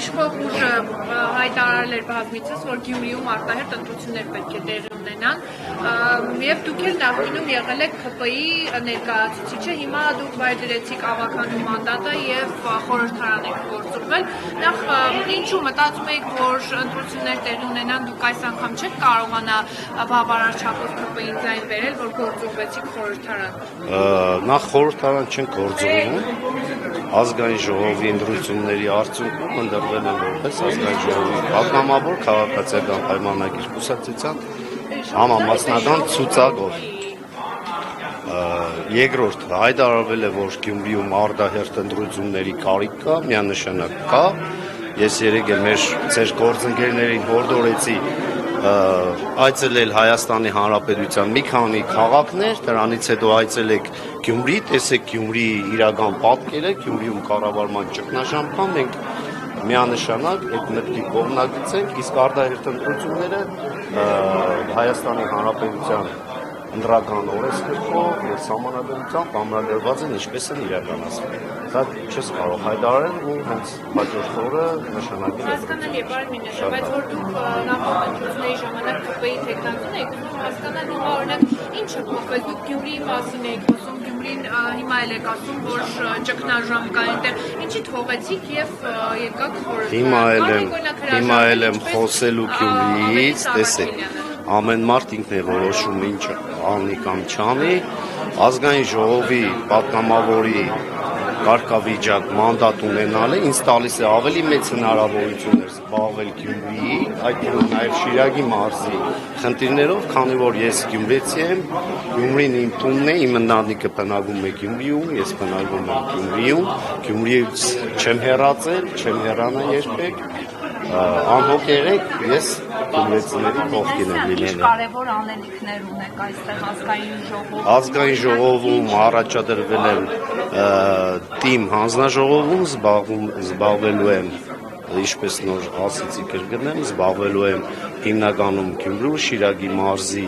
Իշխող ուժը հայտարարել էր բազմիցս, որ Գյումրիում արտահերթ ընտրություններ պետք է տեղի ունենան, եւ դուք էլ նախկինում եղել եք ՀՊ-ի ներկայացուցիչը, հիմա դուք վայր դրեցիք ավականու մանդատը եւ խորհրդարան եք գործուղվել։ Նախ ինչու մտածում եք, որ ընտրություններ տեղի ունենան, դուք այս անգամ չեք կարողանա բավարար չափով ՀՊ-ին ձայն բերել, որ գործուղվեցիք խորհրդարան։ Նախ խորհրդարան չեն գործուղվում, ազգային ժողովի ընտրությունների արդյունքում ընտրվել են որպես ազգային ժողովի պատգամավոր քաղաքացիական պայմանագիր կուսակցության համամասնական ցուցակով։ Երկրորդ հայտարարվել է, որ Գյումրիում արտահերթ ընտրությունների կարիք կա, միանշանակ կա։ Ես երեկ էլ ձեր գործընկերներին հորդորեցի այցելել Հայաստանի Հանրապետության մի քանի քաղաքներ, դրանից հետո այցելեք Գյումրի, տեսեք Գյումրիի իրական պատկերը, Գյումրիում կառավարման ճգնաժամ կա, մենք միանշանակ այդ մտքի կողմնակից ենք, իսկ արտահերթ ընտրությունները Հայաստանի Հանրապետության ընդրական օրենսգրքով եւ սահմանադրությամբ ամրագրված են ինչպես են իրականացվում։ Դա չես կարող հայտարարել ու հենց հաջորդ օրը նշանակել։ Հասկանալի է, պարոն Մինասյան, բայց որ դուք նախորդ ընտրությունների ժամանակ ՀՊ-ի տեխնացուն եք, հասկանալի հիմա օրինակ ինչ է փոխվել, դուք Գյումրիի մասին եք խոսում, Գյումրին հիմա էլ եք ասում, որ ճգնաժամ կա այնտեղ, ինչի թողեցիք եւ եկաք խորհրդարան։ Հիմա էլ եմ խոսելու Գյումրիից, տեսեք, ամեն մարդ ինքն է որոշում ինչ անի կամ չանի, ազգային ժողովի պատգամավորի կարգավիճակ մանդատ ունենալը ինձ տալիս է ավելի մեծ հնարավորություններ զբաղվել Գյումրիի, այդ նաև Շիրակի մարզի խնդիրներով, քանի որ ես գյումրեցի եմ, Գյումրին իմ տունն է, իմ ընտանիքը բնակվում է Գյումրիում, ես բնակվում եմ Գյումրիում, Գյումրիից չեմ հեռացել, չեմ հեռանա երբեք, անհոգ եղեք, ես գյումրեցիների կողքին եմ լինել։ Ինչ կարևոր անելիքներ ունեք այստեղ ազգային ժողովում։ Ազգային ժողովում առաջադրվել եմ թիմ հանձնաժողովում, զբաղվելու եմ, ինչպես նոր ասեցի կրկնեմ, զբաղվելու եմ հիմնականում Գյումրու, Շիրակի մարզի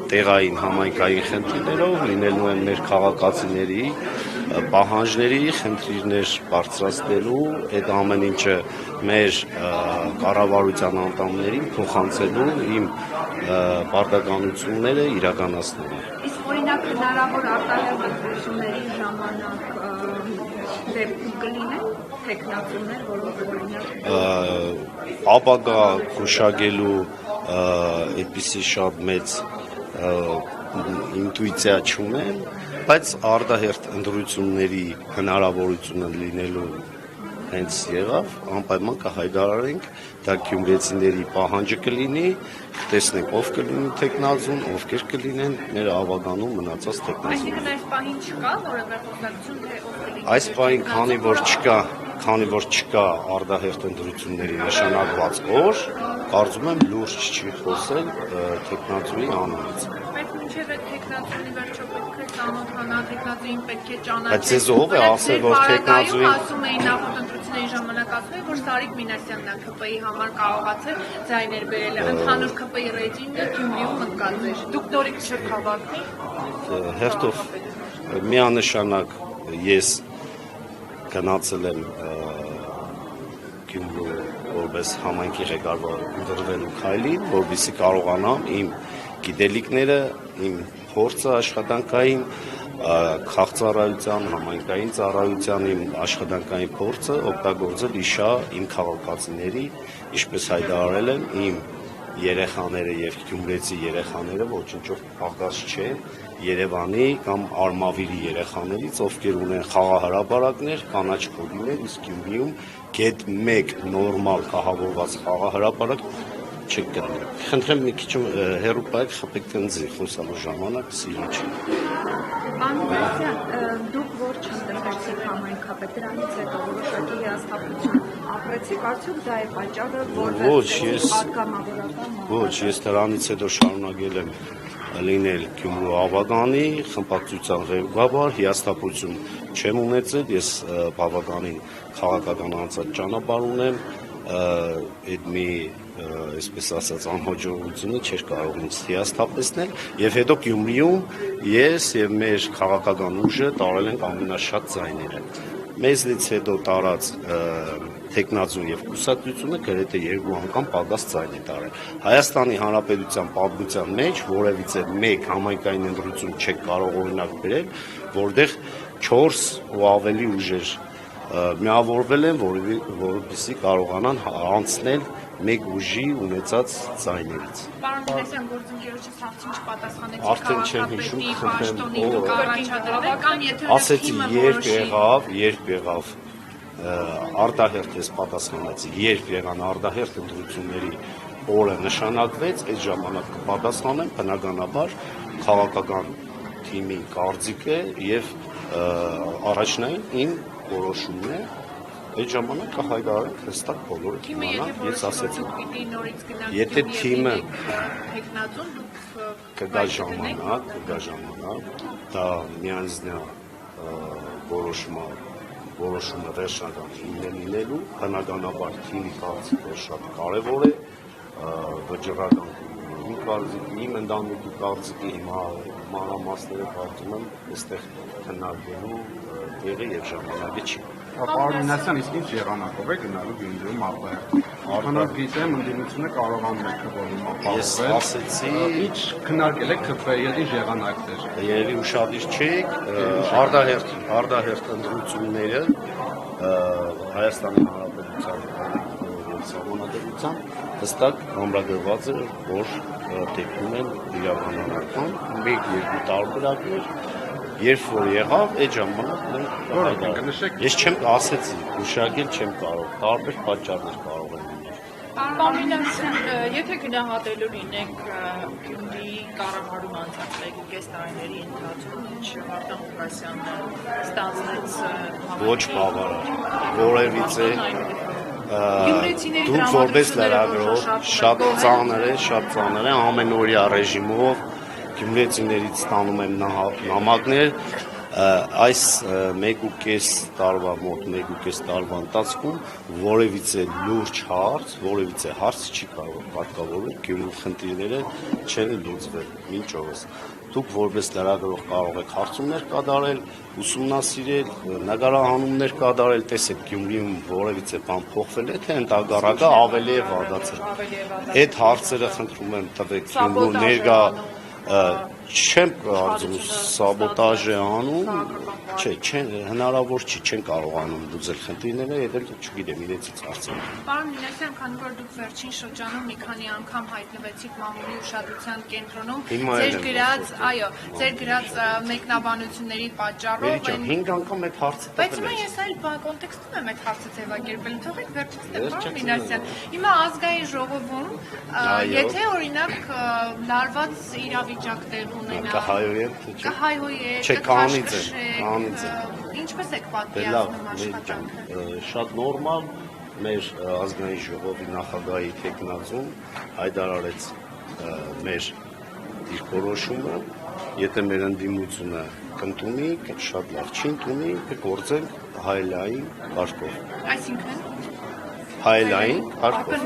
տեղային համայնքային խնդիրներով, լինելու են մեր քաղաքացիների պահանջների խնդիրներ բարձրացնելու, այդ ամեն ինչը մեր կառավարության անդամներին փոխանցելու, իմ պարտականությունները իրականացնելու։ Իսկ օրինակ հնարավոր արտահերթ ընտրությունների ժամանակ դեպքում կլինեն տեխնացուներ, որոնք օրինակ ապագա գուշակելու այդպիսի շատ մեծ ինտուիցիա չունեմ, բայց արտահերթ ընտրությունների հնարավորությունը լինելու հենց եղավ, անպայման կհայտարարենք, դա գյումրեցիների պահանջը կլինի, տեսնենք ով կլինի տեխնացուն, ովքեր կլինեն մեր ավականում մնացած տեխնացուն։ Այսինքն այս պահին չկա որևէ խոսակցություն, թե ով կլինի։ Այս պահին քանի որ չկա արտահերթ ընտրությունների նշանակված օր, կարծում եմ լուրջ չի խոսել տեխնացուի անունից։ Բայց մինչև այդ տեխնացունի վերջո պետք է ծանոթանա, տեխնացուին պետք է ճանաչել։ Բայց ձեզ ով է ասել, որ տեխնացուին ասում էին նախորդ ընտրությունների ժամանակ ասում էին, որ Սարիկ Մինասյանն է ՀՊ-ի համար կարողացել ձայներ բերել, ընդհանուր ՀՊ-ի ռեյտինգը Գյումրիում ընկած էր։ Դուք նորից չեք հավաքում։ հերթով միանշանակ ես գնացել եմ Գյումրու որպես համայնքի ղեկավար ընտրվելու քայլին, որովհետեւ կարողանամ իմ գիտելիքները, իմ փորձը աշխատանքային, քաղաքծառայության, համայնքային ծառայության իմ աշխատանքային փորձը օգտագործել իշա իմ քաղաքացիների, ինչպես հայտարարել եմ, իմ երեխաները եւ գյումրեցի երեխաները ոչնչով պակաս չեն Երևանի կամ Արմավիրի երեխաներից, ովքեր ունեն խաղահրապարակներ, կանաչ կոդիներ, իսկ Գյումրիում գետ 1 նորմալ կահավորված խաղահրապարակ չեք գտնել։ Խնդրեմ մի քիչ հեռու պայեք խփեք տնձի խոսալու ժամանակ սիրո չի։ Պարոն Մինասյան, դուք որ չընտրվեցիք համայնքապետ, դրանից հետո որոշակի հիասթափություն ապրեցիք, արդյոք դա է պատճառը, որ պատգամավորական։ Ոչ, ես դրանից հետո շարունակել եմ լինել Գյումրու ավականի խմբակցության ղեկավար, հիասթափություն չեմ ունեցել, ես բավականին քաղաքական անցած ճանապարհ ունեմ, այդ մի այսպես ասած անհաջողությունը չէր կարող ինձ հիասթափեցնել եւ հետո Գյումրիում ես եւ մեր քաղաքական ուժը տարել ենք ամենաշատ ձայները։ մեզնից հետո տարած տեխնազուն եւ կուսակցությունը գրեթե 2 անգամ պակաս ձայն է տարել։ Հայաստանի Հանրապետության պատմության մեջ որևիցե մեկ համայնքային ընտրություն չեք կարող օրինակ բերել, որտեղ 4 ու ավելի ուժեր միավորվել են, որովհետեւ կարողանան անցնել մեկ ուժի ունեցած ձայներից։ Պարոն Մինասյան, գործընկերոջից արդեն չպատասխանեցիք Արդեն չեմ հիշում, պաշտոնի դուք առաջադրվել կամ եթե ասեցի երբ եղավ արտահերթ ես պատասխանեցի, երբ եղան արտահերթ ընտրությունների օրը նշանակվեց, այդ ժամանակ կպատասխանեմ, բնականաբար քաղաքական թիմի կարծիքը եւ առաջնային իմ որոշումն է, այդ ժամանակ կհայտարարենք հստակ բոլորը կիմանան, ես ասեցի, եթե թիմը կգա ժամանակ, դա միանձնյա որոշումը վերջնական թիմն է լինելու, բնականաբար թիմի կարծիքը շատ կարևոր է, վճռական իմ կարծիքի, իմ ընտանիքի կարծիքի, հիմա մանրամասները կարծում եմ, այստեղ քննարկելու տեղը եւ ժամանակը չի։ Պարոն Մինասյան, իսկ ինչ եղանակով է գնալու Գյումրիում արտահերթ։ Արտանակ գիտեմ, ընդդիմությունը կարողանում է քվորում ապահովել։ Ես ասեցի, ինչ քննարկել եք ԿՊ-ի հետ ինչ եղանակներ։ Երևի ուշադիր չեք, արտահերթ ընտրությունները Հայաստանի Հանրապետության Սահմանադրության հստակ ամրագրված է, որ տեքնում են իրականանական 1-2 տարբերակներ, երբ որ եղավ, այդ ժամանակ մենք ես չեմ ասեցի, ուշագել չեմ կարող, տարբեր պատճառներ կարող են լինել։ Պարոն Մինասյան, եթե գնահատելու լինենք Գյումրիի կառավարում անցած 1.5 տարիների ընթացքում, ինչ Վարդան Ղուկասյանն ստանձնեց Ոչ բավարար, որևիցե դուք որպես լրագրող շատ ծանր է ամենօրյա ռեժիմով գյումրեցիներից ստանում եմ նամակներ այս 1.5 տարվա ընթացքում որևիցե լուրջ հարց չի կարող պատկավորվել Գյումրու խնդիրները չեն լուծվել մինչ օրս դուք որպես լրագրող կարող եք հարցումներ կատարել, ուսումնասիրել, նկարահանումներ կատարել, տեսեք Գյումրիում որևիցե բան փոխվել է, թե ընդհակառակը ավելի է վատացել։ Այդ հարցերը խնդրում եմ տվեք Գյումրու ներկա չեմ կարծում սաբոտաժ է անում, չէ, հնարավոր չի, չեն կարողանում լուծել խնդիրները, հետո չգիտեմ իրենցից հարցեր։ Պարոն Մինասյան, քանի որ դուք վերջին շրջանում մի քանի անգամ հայտնվեցիք մամուլի ուշադրության կենտրոնում, ձեր գրած մեկնաբանությունների պատճառով 5 անգամ այդ հարցը Բայց հիմա ես այլ կոնտեքստում եմ այդ հարցը ձևակերպել, թողեք վերջացնեմ, պարոն Մինասյան։ Հիմա ազգային ժողովում, եթե օրինակ լարված իրավիճակ տեղ ունենա, կհայհոյեք, ինչպես եք պատկերացնում աշխատանքը։ Շատ նորմալ մեր ազգային ժողովի նախագահի տեխնազուն հայտարարեց մեր իր որոշումը, եթե մեր ընդդիմությունը կընդունի, շատ լավ չի ընդունի, կգործենք հայելային կարգով։ Այսինքն հայելային կարգով։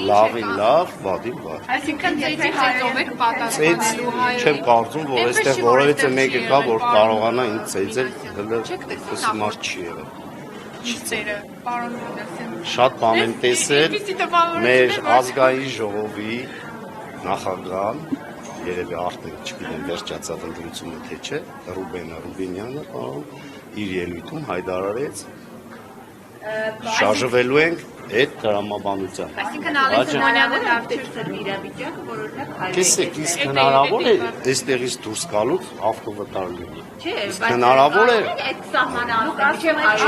Լավին լավ, վատին վատ։ Այսինքն եթե հայով եք պատասխանելու հայերին։ Չեմ կարծում, որ այստեղ որևիցե մեկը կա, որ կարողանա ինձ ծեծել, հլը մարդ չի եղել։ Չիցերը, պարոն Մինասյան։ Շատ բան եմ տեսել մեր ազգային ժողովի նախագահան, երևի արդեն չգիտեմ վերջացավ ընտրությունը թե չէ, Ռուբենյանը իր ելույթում հայտարարեց շարժվելու ենք այդ տրամաբանությամբ։ Այսինքն Ալեն Սիմոնյանը լավ չէր իրավիճակը, որ օրինակ Տեսեք, իսկ հնարավոր է այստեղից դուրս գալուց ավտովտար լինի։ Չէ, հնարավոր է։ Այդ սահմանը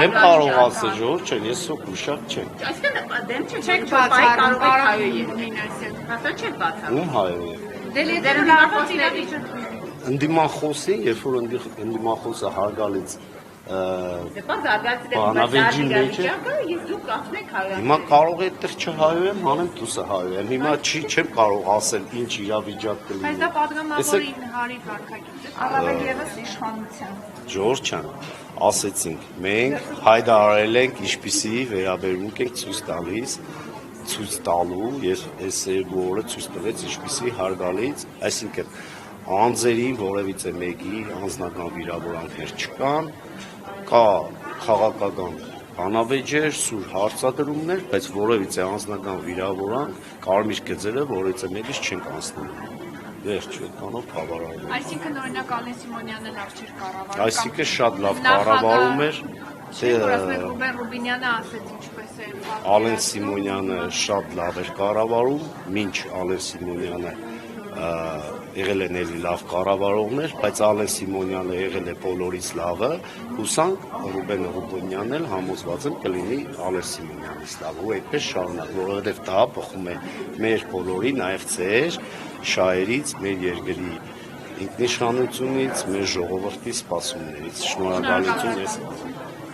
Չեմ կարող ասել, ժողովուրդ չէ, ես սոկուշակ չեմ։ Այսինքն դեմ չեք բացառում, կարող Մինասյան։ Հաստատ չեք բացառում։ Ում հայերեն։ Դեր լարված իրավիճակ։ Ընդդիմախոսին, երբ որ ընդդիմախոսը հարգալից Դեպա զարգացել Բանավերջի մեջ է։ Ես դուք ասնեք հայերեն։ Հիմա կարող է այդտեղ չհայոյեմ, հանեմ դուսը հայոյեմ։ Հիմա չեմ կարող ասել ինչ իրավիճակ կլինի։ Բայց դա պատգամավորին հարիր հարկագիծ է։ Առավել եւս իշխանության։ Ժողովուրդ ջան, ասեցինք, մենք հայտարարել ենք ինչպիսի վերաբերմունք ենք ցույց տալու, ես այս օրը ցույց տվեց ինչպիսի հարգալից, այսինքն անձերի որևիցե մեկի անձնական վիրավորանքներ չկան, կա քաղաքական բանավեճեր, սուր հարցադրումներ, բայց որևիցե անձնական վիրավորանք, կարմիր գծերը որևիցե մեկից չենք անցնում։ Վերջ, այդքանով բավարարում։ Այսինքն օրինակ Ալեն Սիմոնյանը լավ չէր կառավարում։ Այսինքն շատ լավ կառավարում էր։ Ռուբեն Ռուբինյանը ասեց ինչպես է։ Ալեն Սիմոնյանը շատ լավ էր կառավարում, մինչ Ալեն Սիմոնյանը եղել են էլի լավ կառավարողներ, բայց Ալեն Սիմոնյանը եղել է բոլորից լավը, հուսանք Ռուբեն Ռուբինյանն էլ համոզված եմ կլինի Ալեն Սիմոնյանից լավը, ու այդպես շարունակ, որովհետև դա բխում է մեր բոլորի, նաև ձեր շահերից, մեր երկրի ինքնիշխանությունից, մեր ժողովրդի սպասումներից։ Շնորհակալություն ես։